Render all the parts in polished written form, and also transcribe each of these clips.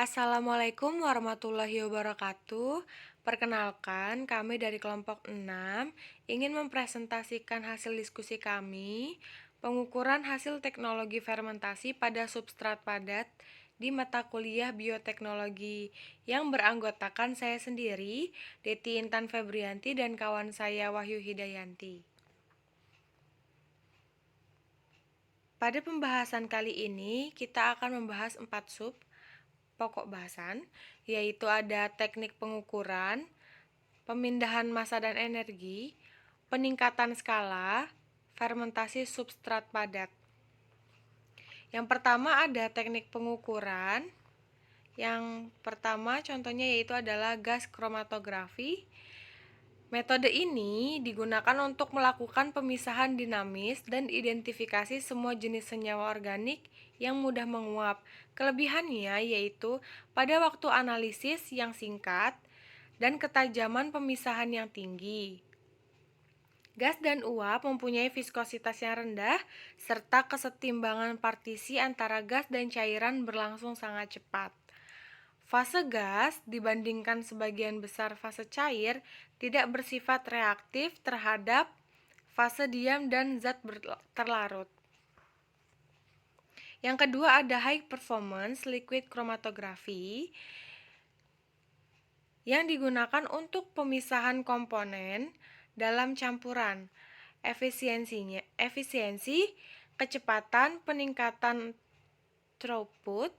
Assalamualaikum warahmatullahi wabarakatuh. Perkenalkan, kami dari kelompok 6 ingin mempresentasikan hasil diskusi kami, pengukuran hasil teknologi fermentasi pada substrat padat di mata kuliah bioteknologi yang beranggotakan saya sendiri, Deti Intan Febrianti dan kawan saya Wahyu Hidayanti. Pada pembahasan kali ini, kita akan membahas 4 sub pokok bahasan, yaitu ada teknik pengukuran, pemindahan massa dan energi, peningkatan skala, fermentasi substrat padat. Yang pertama ada teknik pengukuran. Yang pertama contohnya yaitu adalah gas kromatografi. Metode ini digunakan untuk melakukan pemisahan dinamis dan identifikasi semua jenis senyawa organik yang mudah menguap. Kelebihannya yaitu pada waktu analisis yang singkat dan ketajaman pemisahan yang tinggi. Gas dan uap mempunyai viskositas yang rendah serta kesetimbangan partisi antara gas dan cairan berlangsung sangat cepat. Fase gas dibandingkan sebagian besar fase cair tidak bersifat reaktif terhadap fase diam dan zat terlarut. Yang kedua ada high performance liquid chromatography yang digunakan untuk pemisahan komponen dalam campuran. Efisiensi, kecepatan, peningkatan throughput,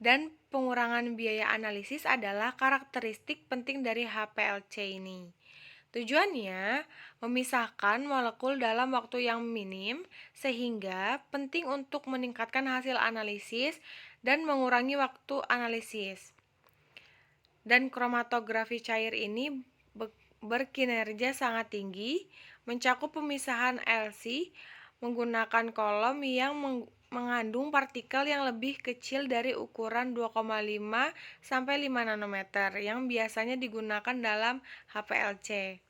dan pengurangan biaya analisis adalah karakteristik penting dari HPLC ini. Tujuannya memisahkan molekul dalam waktu yang minim sehingga penting untuk meningkatkan hasil analisis dan mengurangi waktu analisis. Dan kromatografi cair ini berkinerja sangat tinggi, mencakup pemisahan LC menggunakan kolom yang mengandung partikel yang lebih kecil dari ukuran 2,5 sampai 5 nanometer yang biasanya digunakan dalam HPLC.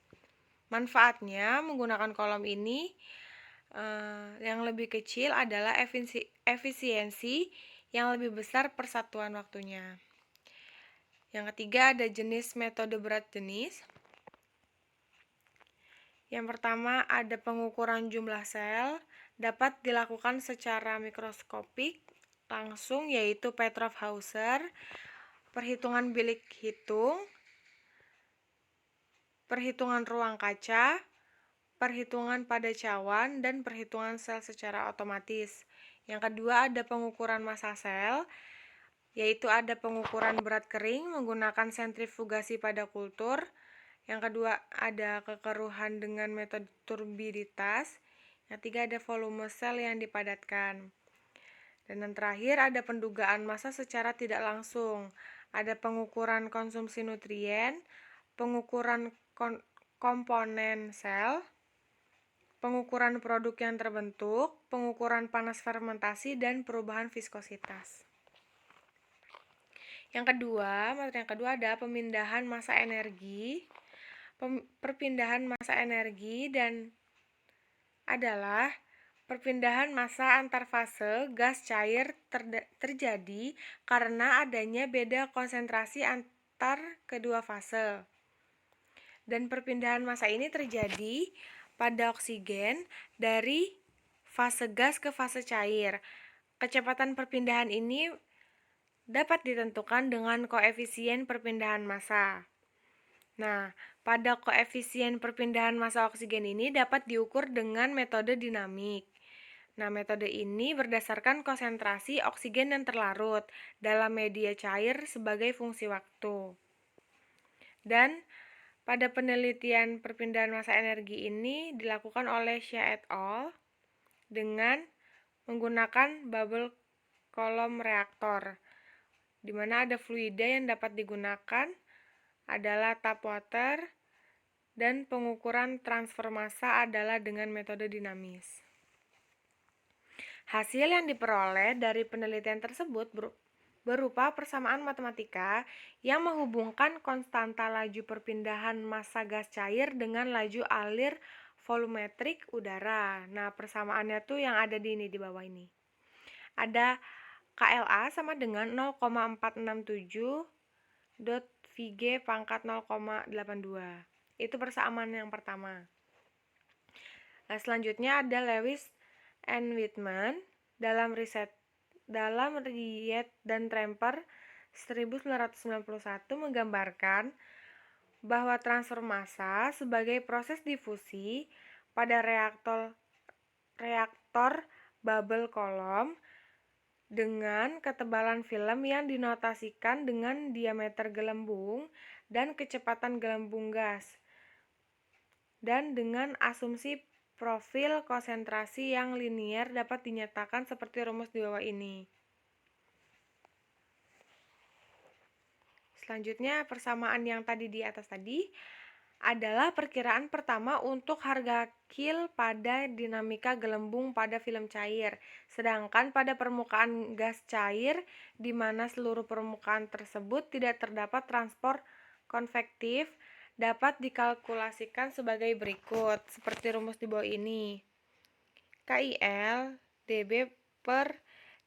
Manfaatnya menggunakan kolom ini yang lebih kecil adalah efisiensi yang lebih besar persatuan waktunya. Yang ketiga ada jenis metode berat jenis. Yang pertama ada pengukuran jumlah sel dapat dilakukan secara mikroskopik langsung yaitu Petrov-Hauser, perhitungan bilik hitung, perhitungan ruang kaca, perhitungan pada cawan, dan perhitungan sel secara otomatis. Yang kedua ada pengukuran massa sel, yaitu ada pengukuran berat kering menggunakan sentrifugasi pada kultur. Yang kedua ada kekeruhan dengan metode turbiditas. Yang ketiga ada volume sel yang dipadatkan. Dan yang terakhir ada pendugaan massa secara tidak langsung. Ada pengukuran konsumsi nutrien, pengukuran komponen sel, pengukuran produk yang terbentuk, pengukuran panas fermentasi, dan perubahan viskositas. Materi yang kedua ada pemindahan massa energi. Perpindahan massa energi dan adalah perpindahan massa antar fase gas cair terjadi karena adanya beda konsentrasi antar kedua fase. Dan perpindahan massa ini terjadi pada oksigen dari fase gas ke fase cair. Kecepatan perpindahan ini dapat ditentukan dengan koefisien perpindahan massa. Nah, pada koefisien perpindahan massa oksigen ini dapat diukur dengan metode dinamik. Nah, metode ini berdasarkan konsentrasi oksigen yang terlarut dalam media cair sebagai fungsi waktu. Dan pada penelitian perpindahan massa energi ini dilakukan oleh Xia et al. Dengan menggunakan bubble kolom reaktor, di mana ada fluida yang dapat digunakan adalah tap water, dan pengukuran transfer massa adalah dengan metode dinamis. Hasil yang diperoleh dari penelitian tersebut berupa persamaan matematika yang menghubungkan konstanta laju perpindahan massa gas cair dengan laju alir volumetrik udara. Nah, persamaannya tuh yang ada di bawah ini. Ada KLA sama dengan 0,467 dot VG pangkat 0,82. Itu persamaan yang pertama. Nah, selanjutnya ada Lewis and Whitman dalam Riet dan Tremper 1991 menggambarkan bahwa transfer massa sebagai proses difusi pada reaktor bubble kolom dengan ketebalan film yang dinotasikan dengan diameter gelembung dan kecepatan gelembung gas, dan dengan asumsi profil konsentrasi yang linier dapat dinyatakan seperti rumus di bawah ini. Selanjutnya, persamaan yang tadi di atas tadi adalah perkiraan pertama untuk harga Kiel pada dinamika gelembung pada film cair. Sedangkan pada permukaan gas cair, di mana seluruh permukaan tersebut tidak terdapat transport konvektif, dapat dikalkulasikan sebagai berikut, seperti rumus di bawah ini. KIL dB per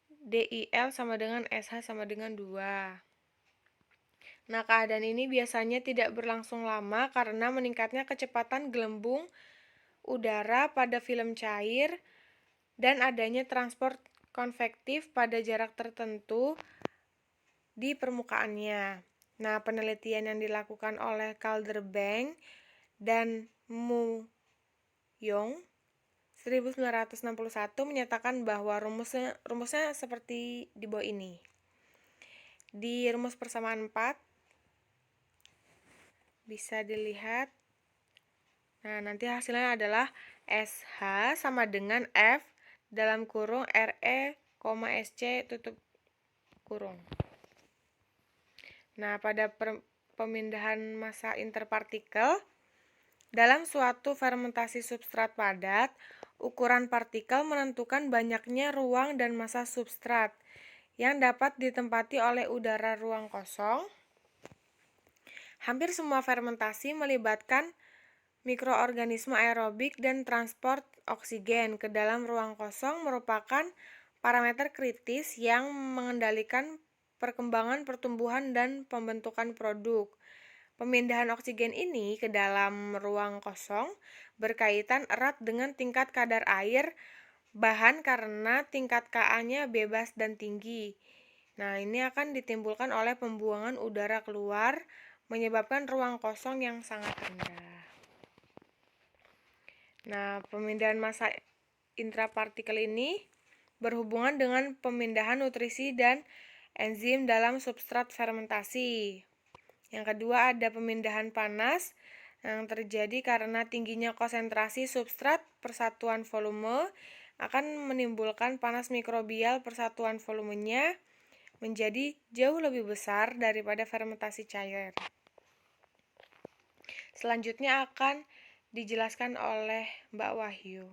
DIL sama dengan SH sama dengan 2. Nah, keadaan ini biasanya tidak berlangsung lama karena meningkatnya kecepatan gelembung udara pada film cair dan adanya transport konvektif pada jarak tertentu di permukaannya. Nah, penelitian yang dilakukan oleh Calder-Bank dan Mu Yong 1961 menyatakan bahwa rumusnya seperti di bawah ini. Di rumus persamaan 4 bisa dilihat. Nah, nanti hasilnya adalah SH sama dengan F dalam kurung RE, SC tutup kurung. Nah, pada pemindahan massa interpartikel dalam suatu fermentasi substrat padat, ukuran partikel menentukan banyaknya ruang dan massa substrat yang dapat ditempati oleh udara ruang kosong. Hampir semua fermentasi melibatkan mikroorganisme aerobik dan transport oksigen ke dalam ruang kosong merupakan parameter kritis yang mengendalikan perkembangan pertumbuhan dan pembentukan produk. Pemindahan oksigen ini ke dalam ruang kosong berkaitan erat dengan tingkat kadar air bahan karena tingkat Ka-nya bebas dan tinggi. Nah, ini akan ditimbulkan oleh pembuangan udara keluar, menyebabkan ruang kosong yang sangat rendah. Nah, pemindahan massa intrapartikel ini berhubungan dengan pemindahan nutrisi dan enzim dalam substrat fermentasi. Yang kedua ada pemindahan panas yang terjadi karena tingginya konsentrasi substrat persatuan volume akan menimbulkan panas mikrobial persatuan volumenya menjadi jauh lebih besar daripada fermentasi cair. Selanjutnya akan dijelaskan oleh Mbak Wahyu.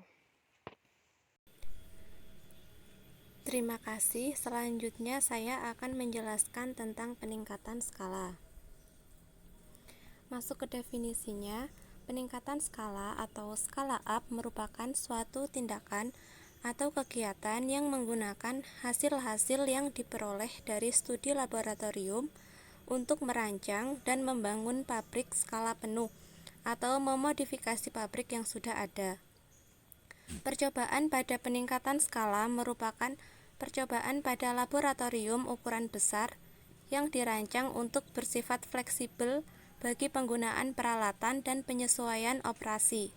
Terima kasih. Selanjutnya saya akan menjelaskan tentang peningkatan skala. Masuk ke definisinya, peningkatan skala atau skala up merupakan suatu tindakan atau kegiatan yang menggunakan hasil-hasil yang diperoleh dari studi laboratorium untuk merancang dan membangun pabrik skala penuh atau memodifikasi pabrik yang sudah ada. Percobaan pada peningkatan skala merupakan percobaan pada laboratorium ukuran besar yang dirancang untuk bersifat fleksibel bagi penggunaan peralatan dan penyesuaian operasi.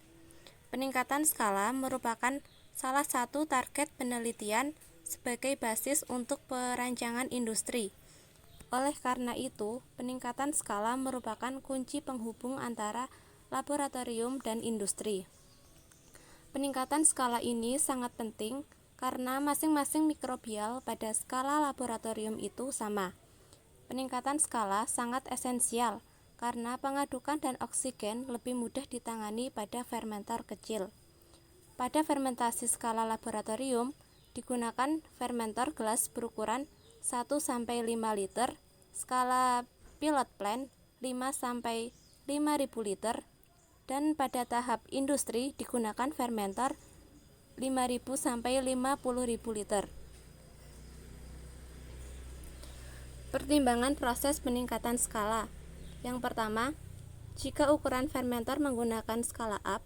Peningkatan skala merupakan salah satu target penelitian sebagai basis untuk perancangan industri. Oleh karena itu, peningkatan skala merupakan kunci penghubung antara laboratorium dan industri. Peningkatan skala ini sangat penting karena masing-masing mikrobial pada skala laboratorium itu sama. Peningkatan skala sangat esensial karena pengadukan dan oksigen lebih mudah ditangani pada fermenter kecil. Pada fermentasi skala laboratorium, digunakan fermenter gelas berukuran 1-5 liter, skala pilot plant 5-5000 liter, dan pada tahap industri digunakan fermenter 5000-50000 liter. Pertimbangan proses peningkatan skala. Yang pertama, jika ukuran fermenter menggunakan skala up,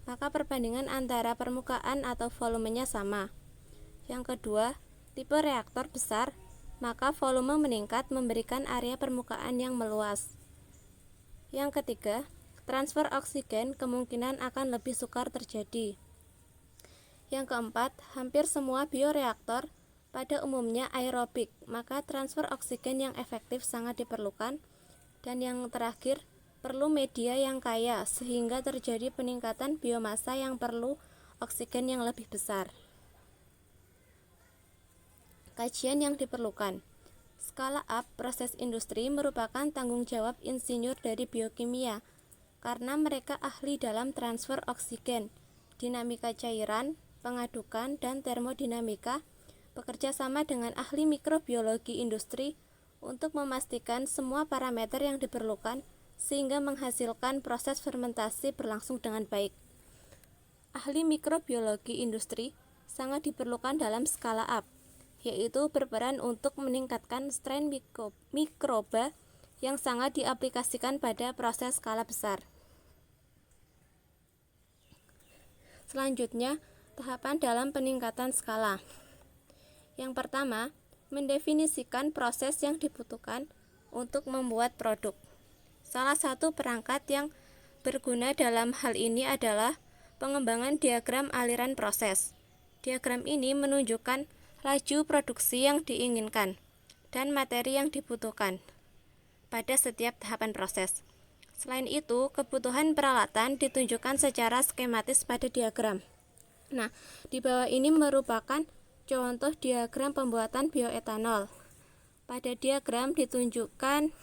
maka perbandingan antara permukaan atau volumenya sama. Yang kedua, tipe reaktor besar, maka volume meningkat memberikan area permukaan yang meluas. Yang ketiga, transfer oksigen kemungkinan akan lebih sukar terjadi. Yang keempat, hampir semua bioreaktor pada umumnya aerobik, maka transfer oksigen yang efektif sangat diperlukan. Dan yang terakhir, perlu media yang kaya sehingga terjadi peningkatan biomasa yang perlu oksigen yang lebih besar. Kajian yang diperlukan. Skala up proses industri merupakan tanggung jawab insinyur dari biokimia karena mereka ahli dalam transfer oksigen, dinamika cairan, pengadukan, dan termodinamika, bekerja sama dengan ahli mikrobiologi industri untuk memastikan semua parameter yang diperlukan sehingga menghasilkan proses fermentasi berlangsung dengan baik. Ahli mikrobiologi industri sangat diperlukan dalam skala up, yaitu berperan untuk meningkatkan strain mikroba yang sangat diaplikasikan pada proses skala besar. Selanjutnya, tahapan dalam peningkatan skala. Yang pertama, mendefinisikan proses yang dibutuhkan untuk membuat produk. Salah satu perangkat yang berguna dalam hal ini adalah pengembangan diagram aliran proses. Diagram ini menunjukkan laju produksi yang diinginkan dan materi yang dibutuhkan pada setiap tahapan proses. Selain itu, kebutuhan peralatan ditunjukkan secara skematis pada diagram. Nah, di bawah ini merupakan contoh diagram pembuatan bioetanol. Pada diagram ditunjukkan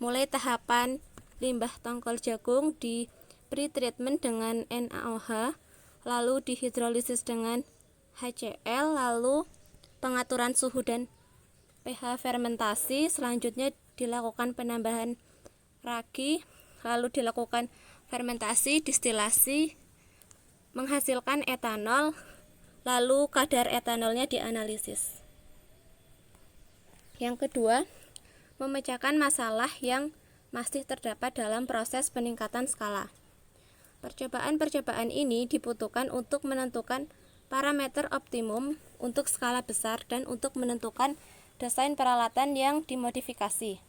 mulai tahapan limbah tongkol jagung di pre-treatment dengan NaOH, lalu dihidrolisis dengan HCl, lalu pengaturan suhu dan pH fermentasi, selanjutnya dilakukan penambahan ragi, lalu dilakukan fermentasi, distilasi, menghasilkan etanol, lalu kadar etanolnya dianalisis. Yang kedua, memecahkan masalah yang masih terdapat dalam proses peningkatan skala. Percobaan-percobaan ini dibutuhkan untuk menentukan parameter optimum untuk skala besar dan untuk menentukan desain peralatan yang dimodifikasi.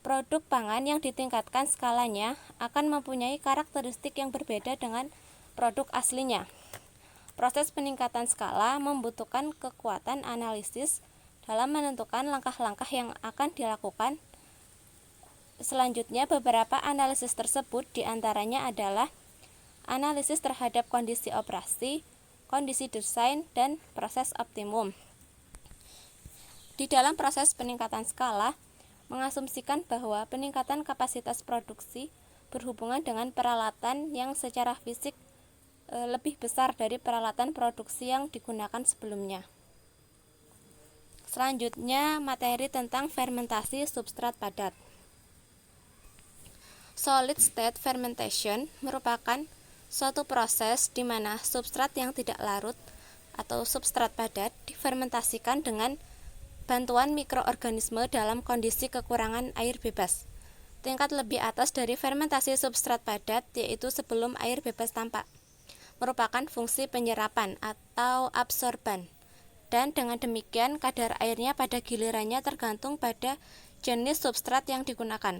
Produk pangan yang ditingkatkan skalanya akan mempunyai karakteristik yang berbeda dengan produk aslinya. Proses peningkatan skala membutuhkan kekuatan analisis dalam menentukan langkah-langkah yang akan dilakukan. Selanjutnya, beberapa analisis tersebut diantaranya adalah analisis terhadap kondisi operasi, kondisi desain, dan proses optimum. Di dalam proses peningkatan skala, mengasumsikan bahwa peningkatan kapasitas produksi berhubungan dengan peralatan yang secara fisik lebih besar dari peralatan produksi yang digunakan sebelumnya. Selanjutnya, materi tentang fermentasi substrat padat. Solid state fermentation merupakan suatu proses di mana substrat yang tidak larut atau substrat padat difermentasikan dengan bantuan mikroorganisme dalam kondisi kekurangan air bebas. Tingkat lebih atas dari fermentasi substrat padat yaitu sebelum air bebas tampak, merupakan fungsi penyerapan atau absorban, dan dengan demikian kadar airnya pada gilirannya tergantung pada jenis substrat yang digunakan.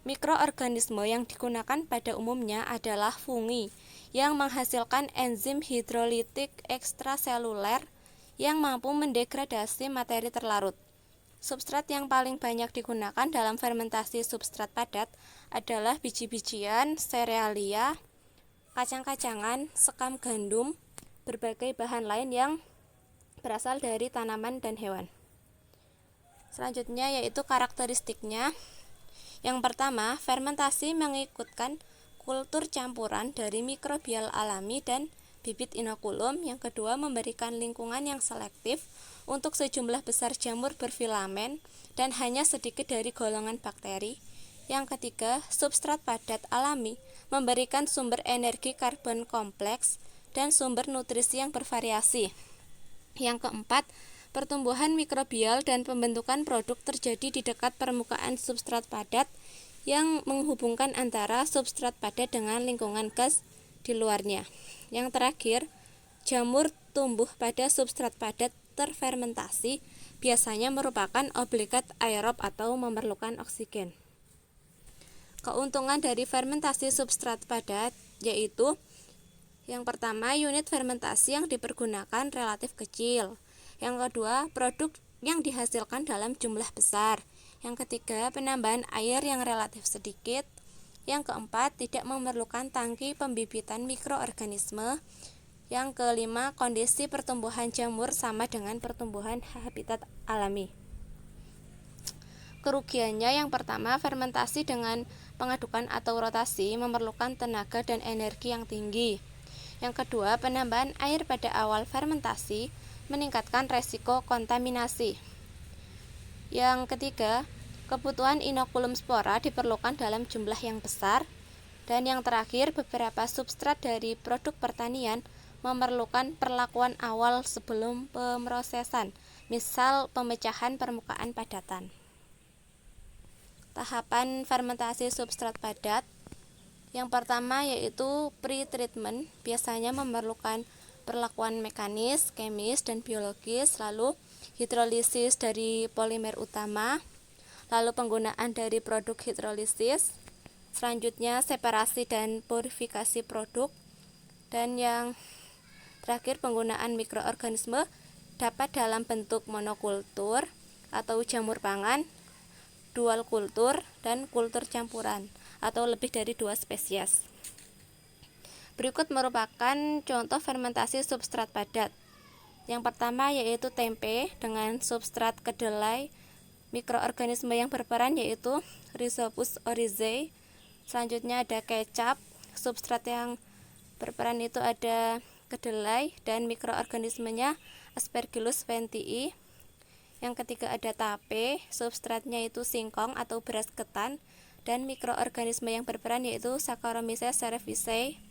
Mikroorganisme yang digunakan pada umumnya adalah fungi yang menghasilkan enzim hidrolitik ekstraseluler yang mampu mendegradasi materi terlarut. Substrat yang paling banyak digunakan dalam fermentasi substrat padat adalah biji-bijian, serealia, kacang-kacangan, sekam gandum, berbagai bahan lain yang berasal dari tanaman dan hewan. Selanjutnya yaitu karakteristiknya. Yang pertama, fermentasi mengikutkan kultur campuran dari mikrobial alami dan bibit inokulum. Yang kedua, memberikan lingkungan yang selektif untuk sejumlah besar jamur berfilamen dan hanya sedikit dari golongan bakteri. Yang ketiga, substrat padat alami memberikan sumber energi karbon kompleks dan sumber nutrisi yang bervariasi. Yang keempat, Pertumbuhan mikrobial dan pembentukan produk terjadi di dekat permukaan substrat padat yang menghubungkan antara substrat padat dengan lingkungan gas di luarnya. Yang terakhir, jamur tumbuh pada substrat padat terfermentasi biasanya merupakan obligat aerob atau memerlukan oksigen. Keuntungan dari fermentasi substrat padat yaitu yang pertama, unit fermentasi yang dipergunakan relatif kecil. Yang kedua, produk yang dihasilkan dalam jumlah besar. Yang ketiga, penambahan air yang relatif sedikit. Yang keempat, tidak memerlukan tangki pembibitan mikroorganisme. Yang kelima, kondisi pertumbuhan jamur sama dengan pertumbuhan habitat alami. Kerugiannya yang pertama, fermentasi dengan pengadukan atau rotasi memerlukan tenaga dan energi yang tinggi. Yang kedua, penambahan air pada awal fermentasi meningkatkan resiko kontaminasi. Yang ketiga, kebutuhan inokulum spora diperlukan dalam jumlah yang besar. Dan yang terakhir, beberapa substrat dari produk pertanian memerlukan perlakuan awal sebelum pemrosesan, misal pemecahan permukaan padatan. Tahapan fermentasi substrat padat. Yang pertama yaitu pre-treatment, biasanya memerlukan perlakuan mekanis, kemis, dan biologis, lalu hidrolisis dari polimer utama, lalu penggunaan dari produk hidrolisis, selanjutnya separasi dan purifikasi produk, dan yang terakhir penggunaan mikroorganisme dapat dalam bentuk monokultur atau jamur pangan, dual kultur, dan kultur campuran atau lebih dari 2 spesies. Berikut merupakan contoh fermentasi substrat padat. Yang pertama yaitu tempe dengan substrat kedelai. Mikroorganisme yang berperan yaitu Rhizopus oryzae. Selanjutnya ada kecap. Substrat yang berperan itu ada kedelai dan mikroorganismenya Aspergillus ventii. Yang ketiga ada tape, substratnya itu singkong atau beras ketan, dan mikroorganisme yang berperan yaitu Saccharomyces cerevisiae.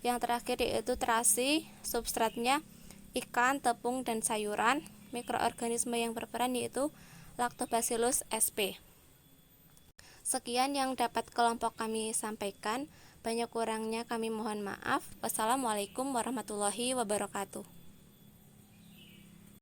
Yang terakhir yaitu terasi, substratnya ikan, tepung, dan sayuran. Mikroorganisme yang berperan yaitu Lactobacillus sp. Sekian yang dapat kelompok kami sampaikan. Banyak kurangnya kami mohon maaf. Wassalamualaikum warahmatullahi wabarakatuh.